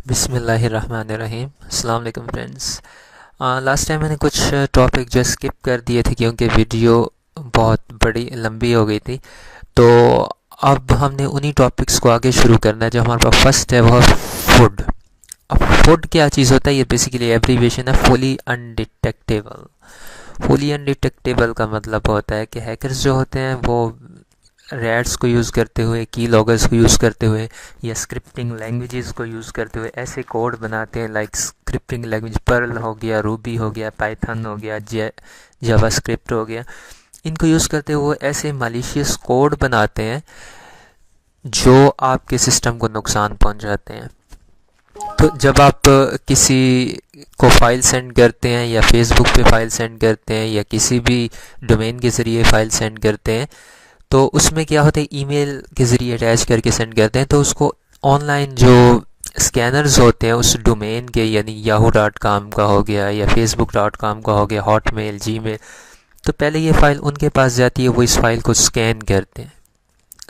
बिस्मिल्लाहिर्रहमानिर्रहीम। अस्सलाम वालेकुम फ्रेंड्स। लास्ट टाइम मैंने कुछ टॉपिक जो स्किप कर दिए थे क्योंकि वीडियो बहुत बड़ी लंबी हो गई थी। तो अब हमने उन्हीं टॉपिक्स को आगे शुरू करना है। जो हमारे पास फर्स्ट है वो है फूड। अब फूड क्या चीज़ होता है, ये बेसिकली एब्रीविएशन है फुली अनडिटेक्टेबल। फुली अनडिटेक्टेबल का मतलब होता है कि हैकर्स जो होते हैं वो रैट्स को यूज़ करते हुए, की लॉगर्स को यूज़ करते हुए या स्क्रिप्टिंग लैंग्वेजेस को यूज़ करते हुए ऐसे कोड बनाते हैं, लाइक स्क्रिप्टिंग लैंग्वेज पर्ल हो गया, रूबी हो गया, पाइथन हो गया, जावास्क्रिप्ट हो गया। इनको यूज़ करते हुए ऐसे मालिशियस कोड बनाते हैं जो आपके सिस्टम को नुकसान पहुंचाते हैं। तो जब आप किसी को फाइल सेंड करते हैं या फेसबुक पे फाइल सेंड करते हैं या किसी भी डोमेन के ज़रिए फाइल सेंड करते हैं, तो उसमें क्या होता है, ईमेल के ज़रिए अटैच करके सेंड करते हैं। तो उसको ऑनलाइन जो स्कैनर्स होते हैं उस डोमेन के, यानी yahoo.com का हो गया या facebook.com का हो गया, हॉटमेल, जीमेल, तो पहले ये फ़ाइल उनके पास जाती है, वो इस फाइल को स्कैन करते हैं।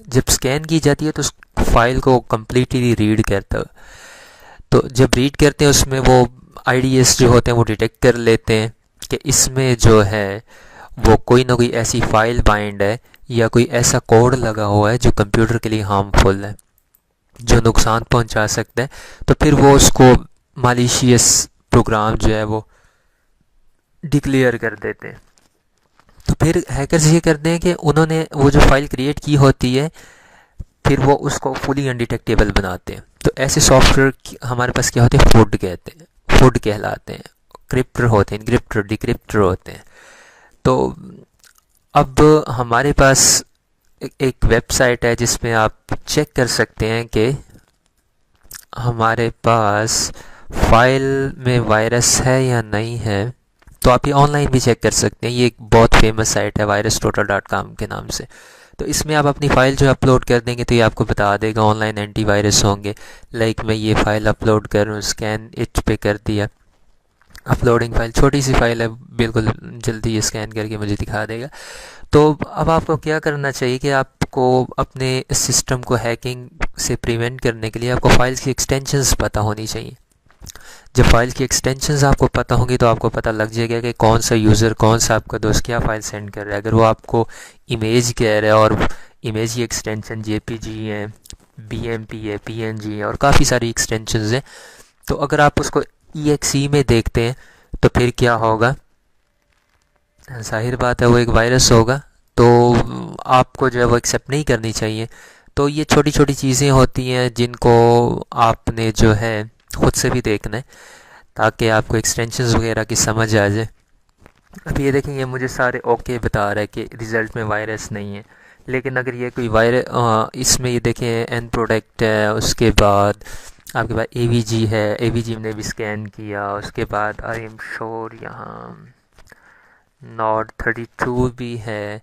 जब स्कैन की जाती है तो उस फाइल को कम्प्लीटली रीड करता है। तो जब रीड करते हैं उसमें वो आईडीएस जो होते हैं वो डिटेक्ट कर लेते हैं कि इसमें जो है वो कोई ना कोई ऐसी फाइल बाइंड है या कोई ऐसा कोड लगा हुआ है जो कंप्यूटर के लिए हार्मफुल है, जो नुकसान पहुंचा सकता है। तो फिर वो उसको मालिशियस प्रोग्राम जो है वो डिक्लेयर कर देते हैं। तो फिर हैकर्स ये करते हैं कि उन्होंने वो जो फाइल क्रिएट की होती है फिर वो उसको फुली अनडिटेक्टेबल बनाते हैं। तो ऐसे सॉफ्टवेयर हमारे पास क्या होते हैं, फुड कहते हैं, फुड कहलाते हैं। क्रिप्टर होते हैं, इनक्रिप्टर, डिक्रिप्टर होते हैं। तो अब हमारे पास एक वेबसाइट है जिसमें आप चेक कर सकते हैं कि हमारे पास फाइल में वायरस है या नहीं है। तो आप ये ऑनलाइन भी चेक कर सकते हैं। ये एक बहुत फेमस साइट है virustotal.com के नाम से। तो इसमें आप अपनी फ़ाइल जो अपलोड कर देंगे तो ये आपको बता देगा ऑनलाइन एंटीवायरस होंगे। लाइक मैं ये फ़ाइल अपलोड कर रहा हूँ, स्कैन इट पे कर दिया, अपलोडिंग फ़ाइल, छोटी सी फाइल है, बिल्कुल जल्दी ये स्कैन करके मुझे दिखा देगा। तो अब आपको क्या करना चाहिए कि आपको अपने सिस्टम को हैकिंग से प्रिवेंट करने के लिए आपको फाइल्स की एक्सटेंशंस पता होनी चाहिए। जब फाइल की एक्सटेंशंस आपको पता होंगी तो आपको पता लग जाएगा कि कौन सा यूज़र, कौन सा आपका दोस्त क्या फ़ाइल सेंड कर रहा है। अगर वो आपको इमेज कह रहा है और इमेज की एक्सटेंशन जेपीजी है, बीएमपी है, पीएनजी है और काफ़ी सारी एक्सटेंशंस हैं, तो अगर आप उसको EXE में देखते हैं तो फिर क्या होगा, जाहिर बात है वो एक वायरस होगा। तो आपको जो है वो एक्सेप्ट नहीं करनी चाहिए। तो ये छोटी छोटी चीज़ें होती हैं जिनको आपने जो है ख़ुद से भी देखना है ताकि आपको एक्सटेंशंस वगैरह की समझ आ जाए। अब ये देखें, ये मुझे सारे ओके बता रहा है कि रिज़ल्ट में वायरस नहीं है। लेकिन अगर ये कोई वायरस, इसमें ये देखें एंड प्रोडक्ट है, उसके बाद आपके पास AVG है, AVG ने भी स्कैन किया, उसके बाद आई एम श्योर यहाँ नॉट 32 भी है।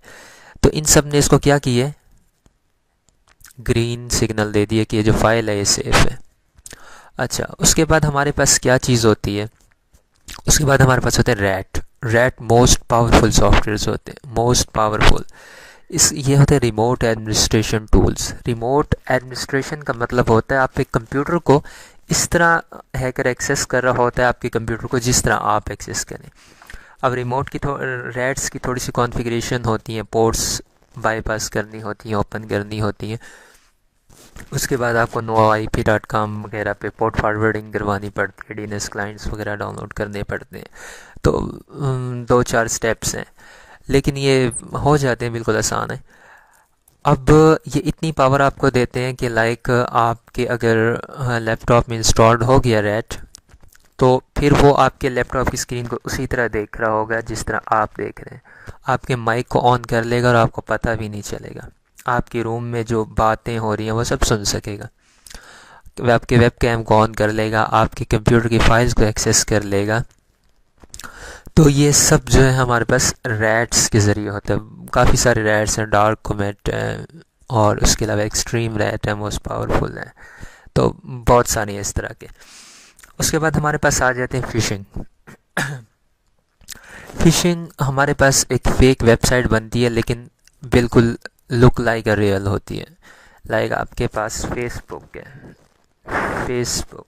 तो इन सब ने इसको क्या किया, ग्रीन सिग्नल दे दिया कि ये जो फाइल है ये सेफ़ है। अच्छा, उसके बाद हमारे पास क्या चीज़ होती है, उसके बाद हमारे पास होते हैं रैट मोस्ट पावरफुल सॉफ्टवेयर्स होते हैं, मोस्ट पावरफुल। ये होते हैं remote administration tools. Remote administration का मतलब होता है आप एक कंप्यूटर को इस तरह हैकर एक्सेस कर रहा होता है आपके कंप्यूटर को जिस तरह आप एक्सेस करें। अब रिमोट की रैट्स की थोड़ी सी कॉन्फ़िगरेशन होती हैं, पोर्ट्स बाईपास करनी होती हैं, ओपन करनी होती हैं। उसके बाद आपको noip.com वगैरह पे पोर्ट फॉरवर्डिंग करवानी पड़ती है, DNS क्लाइंट्स वगैरह डाउनलोड करने पड़ते हैं। तो 2-4 स्टेप्स हैं, लेकिन ये हो जाते हैं, बिल्कुल आसान है। अब ये इतनी पावर आपको देते हैं कि लाइक आपके अगर लैपटॉप में इंस्टॉल्ड हो गया रैट, तो फिर वो आपके लैपटॉप की स्क्रीन को उसी तरह देख रहा होगा जिस तरह आप देख रहे हैं। आपके माइक को ऑन कर लेगा और आपको पता भी नहीं चलेगा। आपके रूम में जो बातें हो रही हैं वो सब सुन सकेगा। आपके वेब कैम को ऑन कर लेगा, आपके कंप्यूटर की फाइल्स को एक्सेस कर लेगा। तो ये सब जो है हमारे पास रैट्स के ज़रिए होता है। काफ़ी सारे रैट्स हैं, डार्क कॉमेट है और उसके अलावा एक्सट्रीम रैट है, मोस्ट पावरफुल है। तो बहुत सारे हैं इस तरह के। उसके बाद हमारे पास आ जाते हैं फ़िशिंग। फ़िशिंग हमारे पास एक फ़ेक वेबसाइट बनती है लेकिन बिल्कुल लुक लाइक अ रियल होती है। लाइक आपके पास फेसबुक है, फेसबुक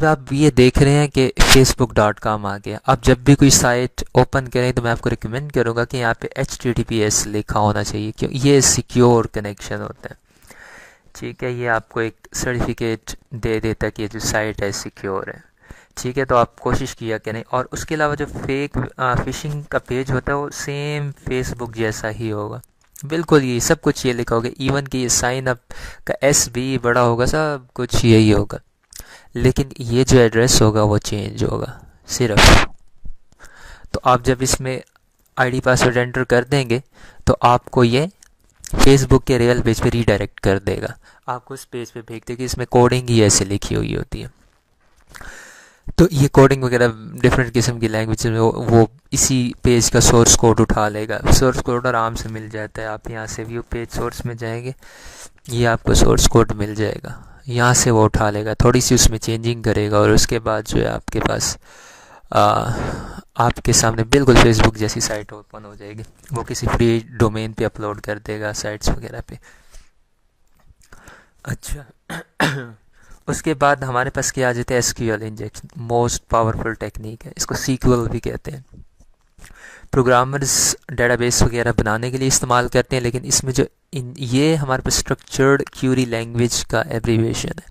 अब आप ये देख रहे हैं कि facebook.com आ गया। अब जब भी कोई साइट ओपन करें तो मैं आपको रिकमेंड करूँगा कि यहाँ पे HTTPS लिखा होना चाहिए, क्यों ये सिक्योर कनेक्शन होता है। ठीक है, ये आपको एक सर्टिफिकेट दे देता है कि ये जो साइट है सिक्योर है। ठीक है, तो आप कोशिश किया करें। और उसके अलावा जो फेक फिशिंग का पेज होता है वो सेम फेसबुक जैसा ही होगा, बिल्कुल ये सब कुछ ये लिखा होगा, इवन कि ये साइन अप का एस भी बड़ा होगा, सब कुछ यही होगा। लेकिन ये जो एड्रेस होगा वो चेंज होगा सिर्फ। तो आप जब इसमें आईडी पासवर्ड एंटर कर देंगे तो आपको ये फेसबुक के रियल पेज पे रीडायरेक्ट कर देगा, आपको उस पेज पे भेज देगा। इसमें कोडिंग ही ऐसे लिखी हुई होती है। तो ये कोडिंग वगैरह डिफरेंट किस्म की लैंग्वेज में वो इसी पेज का सोर्स कोड उठा लेगा। सोर्स कोड आराम से मिल जाता है, आप यहाँ से व्यू पेज सोर्स में जाएंगे, ये आपको सोर्स कोड मिल जाएगा, यहाँ से वो उठा लेगा, थोड़ी सी उसमें चेंजिंग करेगा और उसके बाद जो है आपके पास आपके सामने बिल्कुल फेसबुक जैसी साइट ओपन हो जाएगी। वो किसी फ्री डोमेन पे अपलोड कर देगा, साइट्स वगैरह पे। अच्छा उसके बाद हमारे पास क्या आ जाता है, SQL injection, most powerful technique है, इसको सीक्वल भी कहते हैं। प्रोग्रामर्स डेटाबेस वगैरह बनाने के लिए इस्तेमाल करते हैं, लेकिन इसमें जो ये हमारे पास स्ट्रक्चर्ड क्यूरी लैंग्वेज का एब्रीविएशन है।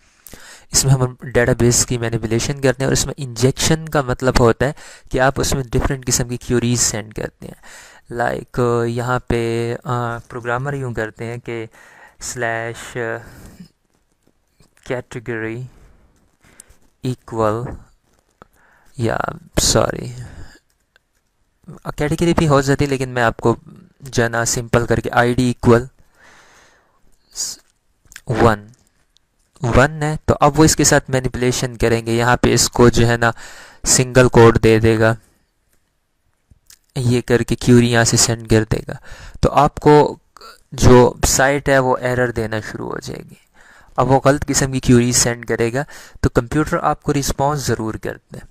इसमें हम डेटाबेस की मैनिपुलेशन करते हैं, और इसमें इंजेक्शन का मतलब होता है कि आप उसमें डिफरेंट किस्म की क्यूरीज सेंड करते हैं। लाइक यहाँ पे प्रोग्रामर यूँ करते हैं कि स्लैश कैटेगरी इक्वल, या सॉरी कैटेगरी भी हो जाती है, लेकिन मैं आपको जना सिंपल करके आईडी इक्वल 1 है। तो अब वो इसके साथ मैनिपुलेशन करेंगे, यहाँ पे इसको जो है ना सिंगल कोड दे देगा, ये करके क्यूरी यहाँ से सेंड कर देगा। तो आपको जो साइट है वो एरर देना शुरू हो जाएगी। अब वो गलत किस्म की क्यूरी सेंड करेगा, तो कंप्यूटर आपको रिस्पॉन्स ज़रूर करता है।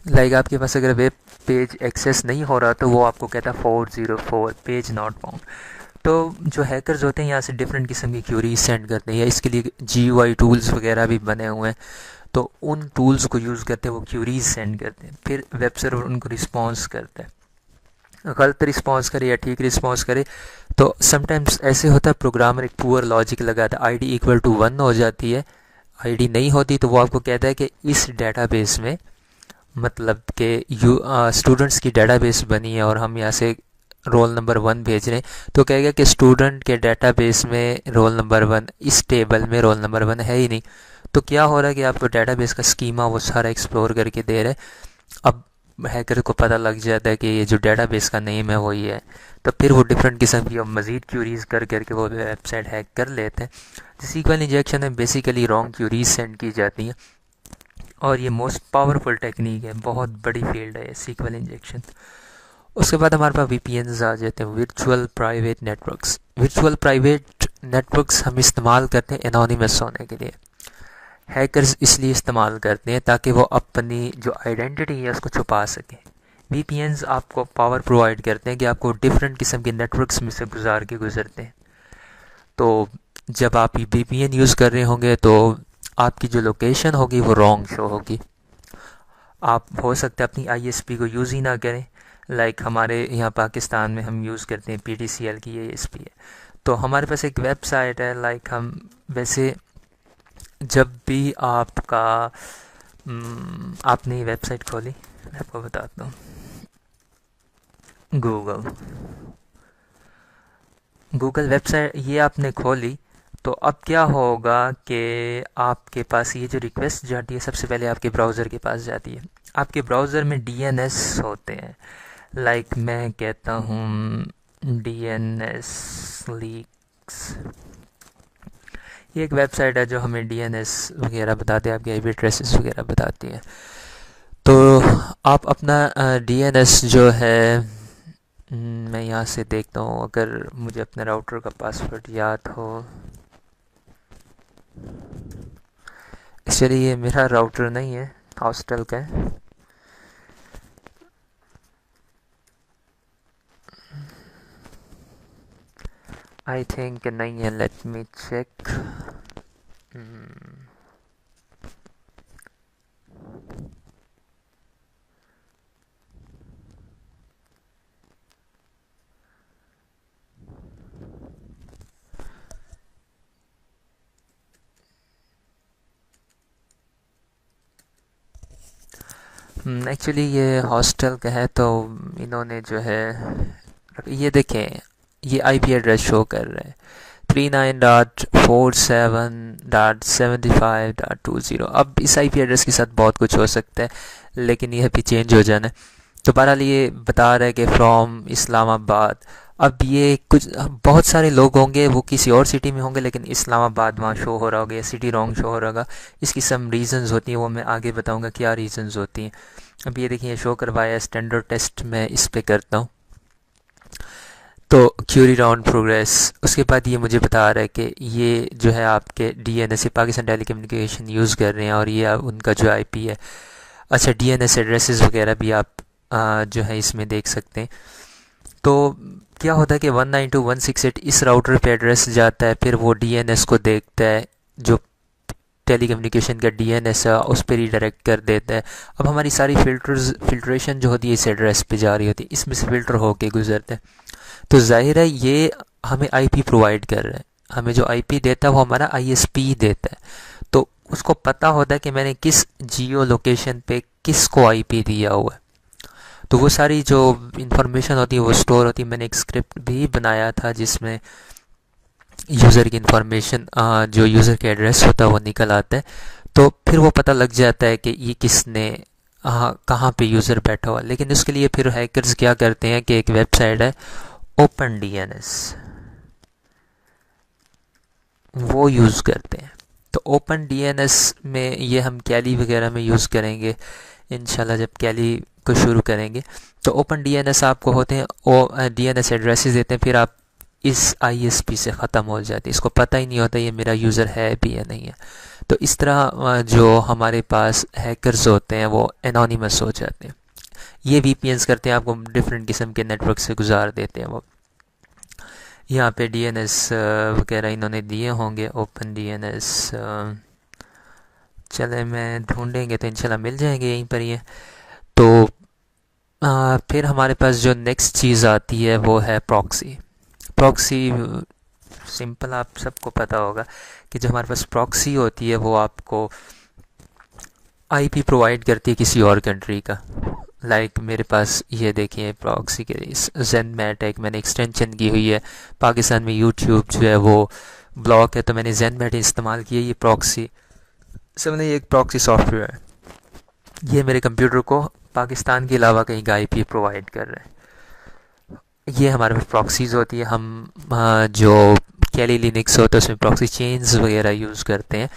लाइक आपके पास अगर वेब पेज एक्सेस नहीं हो रहा तो वो आपको कहता है 404 पेज नॉट फाउंड। तो जो हैकर्स होते हैं यहाँ से डिफरेंट किस्म की क्यूरीज सेंड करते हैं, या इसके लिए GUI टूल्स वगैरह भी बने हुए हैं। तो उन टूल्स को यूज़ करते हैं, वो क्यूरीज सेंड करते हैं, फिर वेब सर्वर उनको रिस्पॉन्स करता है। गलत रिस्पॉन्स करे या ठीक रिस्पॉन्स करे, तो समटाइम्स ऐसे होता है प्रोग्रामर एक पुअर लॉजिक लगाता है, आईडी इक्वल टू 1 हो जाती है, आईडी नहीं होती तो वो आपको कहता है कि इस डेटाबेस में, मतलब कि स्टूडेंट्स की डेटाबेस बनी है और हम यहाँ से रोल नंबर 1 भेज रहे हैं, तो कहेगा कि स्टूडेंट के डेटाबेस में रोल नंबर 1, इस टेबल में रोल नंबर 1 है ही नहीं। तो क्या हो रहा है कि आपको डेटाबेस का स्कीमा वो सारा एक्सप्लोर करके दे रहा है। अब हैकर को पता लग जाता है कि ये जो डेटाबेस का नेम है वो ये है, तो फिर वो डिफरेंट किस्म की मज़ीद क्यूरीज कर करके वो वेबसाइट हैक कर लेते हैं। सीक्वल इंजेक्शन में बेसिकली रॉन्ग क्यूरीज सेंड की जाती हैं, और ये मोस्ट पावरफुल टेक्निक है, बहुत बड़ी फील्ड है सीक्वल इंजेक्शन। उसके बाद हमारे पास VPNs आ जाते हैं, virtual private networks. Virtual private networks हम इस्तेमाल करते हैं एनोनिमस होने के लिए। हैकर्स इसलिए इस्तेमाल करते हैं ताकि वो अपनी जो आइडेंटिटी है उसको छुपा सकें। VPNs आपको पावर प्रोवाइड करते हैं कि आपको डिफरेंट किस्म के नेटवर्क्स में से गुजरते हैं। तो जब आप VPN यूज़ कर रहे होंगे तो आपकी जो लोकेशन होगी वो रॉन्ग शो होगी। आप हो सकता है अपनी ISP को यूज़ ही ना करें। लाइक हमारे यहाँ पाकिस्तान में हम यूज़ करते हैं PTCL की ISP है। तो हमारे पास एक वेबसाइट है, लाइक हम वैसे जब भी आपका आपने वेबसाइट खोली, मैं आपको बताता हूँ, गूगल वेबसाइट ये आपने खोली, तो अब क्या होगा कि आपके पास ये जो रिक्वेस्ट जाती है सबसे पहले आपके ब्राउज़र के पास जाती है। आपके ब्राउज़र में DNS होते हैं, लाइक मैं कहता हूँ DNS लीक्स, ये एक वेबसाइट है जो हमें DNS वगैरह बताते हैं, आपके IP एड्रेसेस वगैरह बताती है। तो आप अपना DNS जो है, मैं यहाँ से देखता हूँ, अगर मुझे अपने राउटर का पासवर्ड याद हो। एक्चुअली ये मेरा राउटर नहीं है, हॉस्टल का है। आई थिंक नहीं है, लेट मी चेक। एक्चुअली ये हॉस्टल का है, तो इन्होंने जो है ये देखें, ये आईपी एड्रेस शो कर रहे हैं 39.47.75.20। अब इस आईपी एड्रेस के साथ बहुत कुछ हो सकता है, लेकिन ये भी चेंज हो जाना है। तो बहरहाल ये बता रहा है कि फ्रॉम इस्लामाबाद। अब ये कुछ बहुत सारे लोग होंगे, वो किसी और सिटी में होंगे, लेकिन इस्लामाबाद वहाँ शो हो रहा होगा या सिटी रॉन्ग शो हो रहा होगा। इसकी सम रीज़न्स होती हैं, वो मैं आगे बताऊंगा क्या रीज़न्स होती हैं। अब ये देखिए शो करवाया स्टैंडर्ड टेस्ट, मैं इस पे करता हूँ तो क्यूरी राउंड प्रोग्रेस। उसके बाद ये मुझे बता रहा है कि ये जो है आपके DNS Pakistan telecommunication use कर रहे हैं, और ये उनका जो आईपी है। अच्छा, डीएनएस एड्रेसेस वगैरह भी आप जो है इसमें देख सकते हैं। तो क्या होता है कि 192.168 इस राउटर पे एड्रेस जाता है, फिर वो डीएनएस को देखता है, जो टेली कम्युनिकेशन का डीएनएस है उस पर रीडायरेक्ट कर देता है। अब हमारी सारी फिल्ट्रेशन जो होती है इस एड्रेस पे जा रही होती है, इसमें से फ़िल्टर होके गुजरते हैं। तो जाहिर है ये हमें आईपी प्रोवाइड कर रहा है, हमें जो आईपी देता है वो हमारा आईएसपी देता है। तो उसको पता होता है कि मैंने किस जियो लोकेशन पे किसको आईपी दिया हुआ है। तो वो सारी जो इंफॉर्मेशन होती है वो स्टोर होती है। मैंने एक स्क्रिप्ट भी बनाया था जिसमें यूज़र की इंफॉर्मेशन, जो यूज़र का एड्रेस होता है वो निकल आता है। तो फिर वो पता लग जाता है कि ये किसने कहाँ पे यूज़र बैठा हुआ। लेकिन उसके लिए फिर हैकर्स क्या करते हैं कि एक वेबसाइट है ओपन डीएनएस, वो यूज़ करते हैं। तो ओपन डीएनएस में ये हम कैली वगैरह में यूज़ करेंगे इंशाल्लाह, जब कैली को शुरू करेंगे। तो ओपन डीएनएस आपको होते हैं, ओ डीएनएस एड्रेसेस देते हैं, फिर आप इस आईएसपी से ख़त्म हो जाते हैं। इसको पता ही नहीं होता ये मेरा यूज़र है भी या नहीं है। तो इस तरह जो हमारे पास हैकर्स होते हैं वो एनोनिमस हो जाते हैं। ये वीपीएन्स करते हैं, आपको डिफरेंट किस्म के नेटवर्क से गुजार देते हैं। वो यहाँ पे डीएनएस वगैरह इन्होंने दिए होंगे, ओपन डीएनएस। चले मैं ढूंढेंगे तो इंशाल्लाह मिल जाएंगे यहीं पर। ये तो फिर हमारे पास जो नेक्स्ट चीज़ आती है वो है प्रॉक्सी। प्रॉक्सी सिंपल, आप सबको पता होगा कि जो हमारे पास प्रॉक्सी होती है वो आपको आईपी प्रोवाइड करती है किसी और कंट्री का। लाइक मेरे पास ये देखिए प्रॉक्सी के ज़ेनमैट एक मैंने एक्सटेंशन की हुई है। पाकिस्तान में यूट्यूब जो है वो ब्लॉक है, तो मैंने ज़ेनमैट इस्तेमाल किया। ये प्रॉक्सी से मैंने एक प्रॉक्सी सॉफ्टवेयर है, ये मेरे कंप्यूटर को पाकिस्तान के अलावा कहीं का आईपी प्रोवाइड कर रहे हैं। ये हमारे पास प्रॉक्सीज़ होती है। हम जो कैली लिनक्स होता है उसमें प्रॉक्सी चेन्स वगैरह यूज़ करते हैं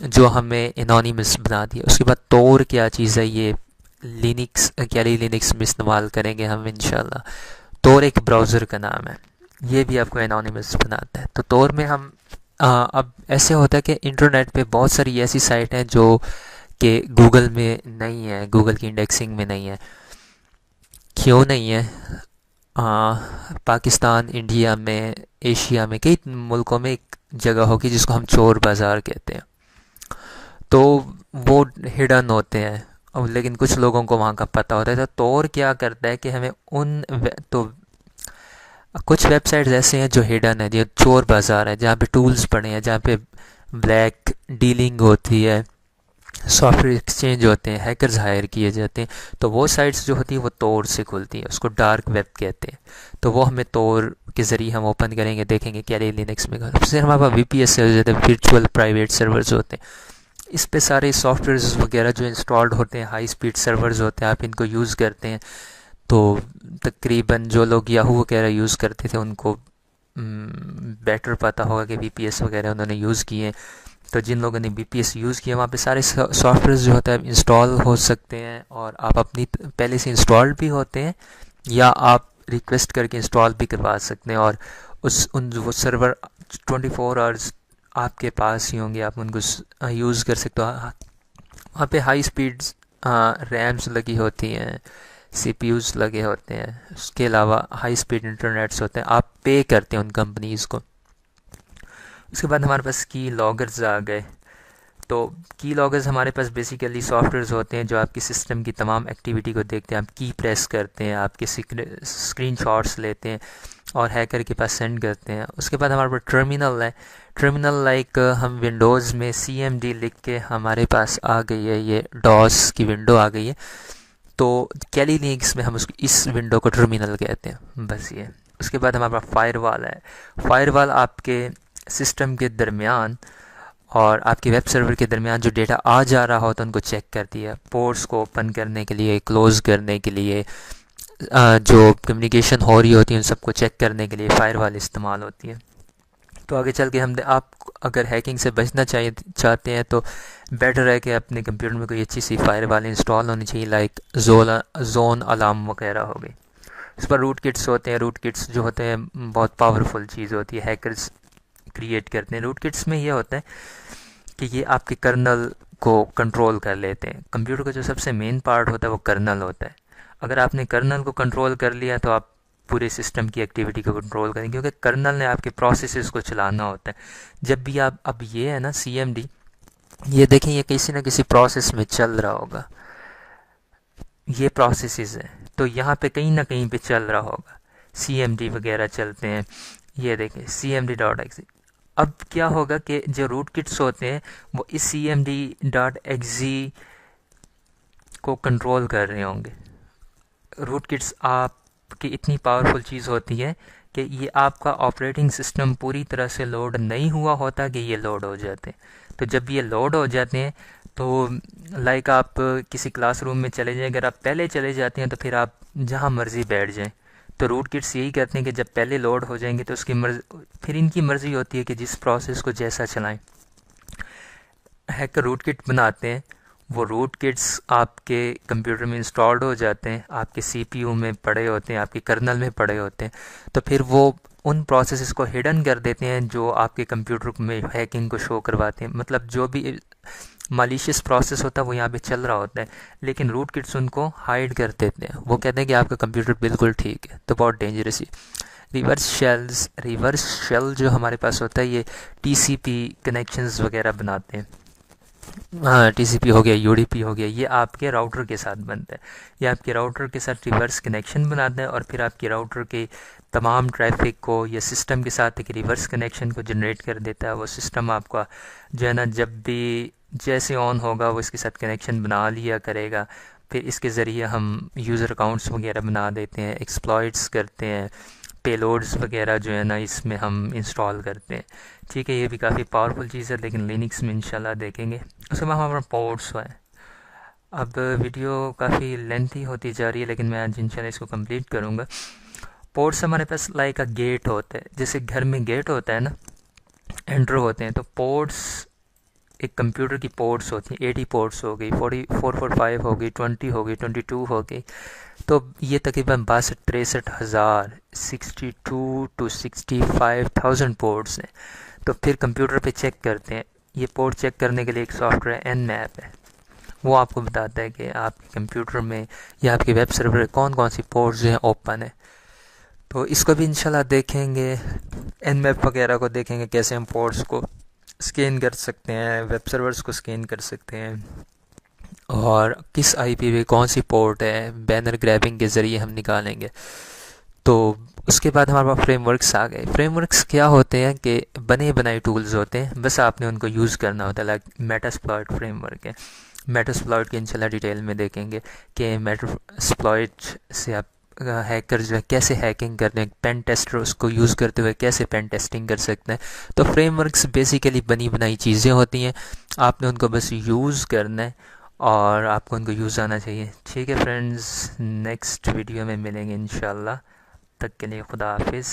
जो हमें एनोनिमस बना दिया। उसके बाद तोर क्या चीज़ है, ये लिनक्स कैली लिनक्स में इस्तेमाल करेंगे हम इंशाल्लाह। तोर एक ब्राउज़र का नाम है, ये भी आपको एनोनिमस बनाता है। तो तोर में हम अब ऐसे होता है कि इंटरनेट पे बहुत सारी ऐसी साइट हैं जो कि गूगल में नहीं है, गूगल की इंडेक्सिंग में नहीं है। क्यों नहीं है? पाकिस्तान, इंडिया में, एशिया में कई मुल्कों में एक जगह होगी जिसको हम चोर बाज़ार कहते हैं। तो वो हिडन होते हैं, अब लेकिन कुछ लोगों को वहाँ का पता होता है। तो तोर क्या करता है कि हमें तो कुछ वेबसाइट्स ऐसे हैं जो हिडन है, जो चोर बाज़ार है, जहाँ पे टूल्स पड़े हैं, जहाँ पे ब्लैक डीलिंग होती है, सॉफ्टवेयर एक्सचेंज होते हैं, हैकर्स हायर किए जाते हैं। तो वो साइट्स जो होती हैं वो तोर से खुलती हैं, उसको डार्क वेब कहते हैं। तो वो हमें तोर के ज़रिए हम ओपन करेंगे, देखेंगे क्या लिनक्स में। सबसे हमारे पास वीपीएस से हो जाते हैं, वर्चुअल प्राइवेट सर्वर्स होते हैं। इस पे सारे सॉफ्टवेयर्स वगैरह जो इंस्टॉल्ड होते हैं, हाई स्पीड सर्वर्स होते हैं, आप इनको यूज़ करते हैं। तो तकरीबन जो लोग याहू वगैरह यूज़ करते थे उनको बेटर पता होगा कि वीपीएस वगैरह उन्होंने यूज़ किए। तो जिन लोगों ने वीपीएस यूज़ किया वहाँ पे सारे सॉफ्टवेयर जो होता है इंस्टॉल हो सकते हैं, और आप अपनी पहले से इंस्टॉल्ड भी होते हैं या आप रिक्वेस्ट करके इंस्टॉल भी करवा सकते हैं। और वो सर्वर 24 आवर्स आपके पास ही होंगे, आप उनको यूज़ कर सकते हो। वहाँ पे हाई स्पीड रैम्स लगी होती हैं, सीपीयूज़ लगे होते हैं, उसके अलावा हाई स्पीड इंटरनेट्स होते हैं। आप पे करते हैं उन कंपनीज़ को। उसके बाद हमारे पास की लॉगर्स आ गए। तो की लॉगर्स हमारे पास बेसिकली सॉफ्टवेयर्स होते हैं जो आपकी सिस्टम की तमाम एक्टिविटी को देखते हैं। आप की प्रेस करते हैं, आपके स्क्रीन शॉट्स लेते हैं और हैकर के पास सेंड करते हैं। उसके बाद हमारे पास टर्मिनल है। टर्मिनल लाइक हम विंडोज़ में CMD लिख के हमारे पास आ गई है, ये डॉस की विंडो आ गई है, तो कैली लिनक्स में हम उसको इस विंडो को टर्मिनल कहते हैं, बस ये। उसके बाद हमारे पास फायरवॉल है। फायरवॉल आपके सिस्टम के दरमियान और आपके वेब सर्वर के दरमियान जो डेटा आ जा रहा हो तो उनको चेक करती है। पोर्ट्स को ओपन करने के लिए, क्लोज़ करने के लिए, जो कम्युनिकेशन हो रही होती है उन सबको चेक करने के लिए फायरवॉल इस्तेमाल होती है। तो आगे चल के हम आप अगर हैकिंग से बचना चाहते हैं तो बेटर है कि अपने कंप्यूटर में कोई अच्छी सी फायरवॉल इंस्टॉल होनी चाहिए, लाइक जोन अलार्म वगैरह हो गई। उस पर रूट किट्स होते हैं। रूट किट्स जो होते हैं बहुत पावरफुल चीज़ होती है, हैकर्स क्रिएट करते हैं। रूट किट्स में ये होता है कि ये आपके कर्नल को कंट्रोल कर लेते हैं। कंप्यूटर का जो सबसे मेन पार्ट होता है वो कर्नल होता है। अगर आपने कर्नल को कंट्रोल कर लिया तो आप पूरे सिस्टम की एक्टिविटी को कंट्रोल करें, क्योंकि कर्नल ने आपके प्रोसेसेस को चलाना होता है। जब भी आप, अब ये है ना CMD, ये देखें ये किसी ना किसी प्रोसेस में चल रहा होगा, ये प्रोसेसेस है तो यहाँ पे कहीं ना कहीं पे चल रहा होगा। CMD वगैरह चलते हैं, ये देखें cmd.exe। अब क्या होगा कि जो रूट किट्स होते हैं वो इस cmd.exe को कंट्रोल कर रहे होंगे। रूट किट्स आपकी इतनी पावरफुल चीज़ होती है कि ये आपका ऑपरेटिंग सिस्टम पूरी तरह से लोड नहीं हुआ होता कि ये लोड हो जाते हैं। तो जब ये लोड हो जाते हैं तो लाइक आप किसी क्लासरूम में चले जाएं, अगर आप पहले चले जाते हैं तो फिर आप जहाँ मर्ज़ी बैठ जाएं। तो रूट किट्स यही करते हैं कि जब पहले लोड हो जाएंगे तो उसकी फिर इनकी मर्ज़ी होती है कि जिस प्रोसेस को जैसा चलाएं। हैकर रूट किट बनाते हैं, वो रूट किट्स आपके कंप्यूटर में इंस्टॉल्ड हो जाते हैं, आपके CPU में पड़े होते हैं, आपके कर्नल में पड़े होते हैं। तो फिर वो उन प्रोसेसेस को हिडन कर देते हैं जो आपके कंप्यूटर में हैकिंग को शो करवाते हैं। मतलब जो भी मालिशियस प्रोसेस होता है वो यहाँ पे चल रहा होता है, लेकिन रूट किट्स उनको हाइड कर देते हैं। वो कहते हैं कि आपका कंप्यूटर बिल्कुल ठीक है। तो बहुत डेंजरस ही रिवर्स शेल जो हमारे पास होता है ये TCP कनेक्शंस वगैरह बनाते हैं। हाँ, TCP हो गया, UDP हो गया, ये आपके राउटर के साथ बनता है। ये आपके राउटर के साथ रिवर्स कनेक्शन बनाता है और फिर आपके राउटर के तमाम ट्रैफिक को या सिस्टम के साथ एक रिवर्स कनेक्शन को जनरेट कर देता है। वो सिस्टम आपका जो है ना जब भी जैसे ऑन होगा वो इसके साथ कनेक्शन बना लिया करेगा। फिर इसके ज़रिए हम यूज़र अकाउंट्स वगैरह बना देते हैं, एक्सप्लॉइट्स करते हैं, पेलोड्स वगैरह जो है ना इसमें हम इंस्टॉल करते हैं। ठीक है, ये भी काफ़ी पावरफुल चीज़ है, लेकिन लिनक्स में इंशाल्लाह देखेंगे। उसके बाद हमारा पोर्ट्स है। अब वीडियो काफ़ी लेंथी होती जा रही है, लेकिन मैं आज इंशाल्लाह इसको कंप्लीट करूँगा। पोर्ट्स हमारे पास लाइक अ गेट होता है, जैसे घर में गेट होता है ना, एंटर होते हैं। तो पोर्ट्स एक कंप्यूटर की पोर्ट्स होती हैं, 80 पोर्ट्स हो गई, 4445 हो गई, 20 हो गई, 22 हो गई। तो ये तकरीबन 62-63,000 62 to 65,000 पोर्ट्स हैं। तो फिर कंप्यूटर पे चेक करते हैं। ये पोर्ट चेक करने के लिए एक सॉफ्टवेयर Nmap है, वो आपको बताता है कि आपके कंप्यूटर में या आपके वेब सर्वर कौन कौन सी पोर्ट्स जो हैं ओपन है। तो इसको भी इंशाल्लाह देखेंगे, Nmap वगैरह को देखेंगे कैसे हम पोर्ट्स को स्कैन कर सकते हैं, वेब सर्वर्स को स्कैन कर सकते हैं और किस IP पे कौन सी पोर्ट है, बैनर ग्रैबिंग के ज़रिए हम निकालेंगे। तो उसके बाद हमारे पास फ्रेमवर्क्स आ गए। फ्रेमवर्क्स क्या होते हैं कि बने बनाए टूल्स होते हैं, बस आपने उनको यूज़ करना होता है। लाइक मेटास्प्लॉइट फ्रेमवर्क है, मेटास्प्लॉइट की इंशाल्लाह डिटेल में देखेंगे कि मेटास्प्लॉइट से आप हैकर जो है कैसे हैकिंग करते हैं, पेन टेस्टर उसको यूज़ करते हुए कैसे पेन टेस्टिंग कर सकते हैं। तो फ्रेमवर्क्स बेसिकली बनी बनाई चीज़ें होती हैं, आपने उनको बस यूज़ करना है और आपको उनको यूज़ आना चाहिए। ठीक है फ्रेंड्स, नेक्स्ट वीडियो में मिलेंगे इंशाल्लाह, तक के लिए खुदा हाफिज़।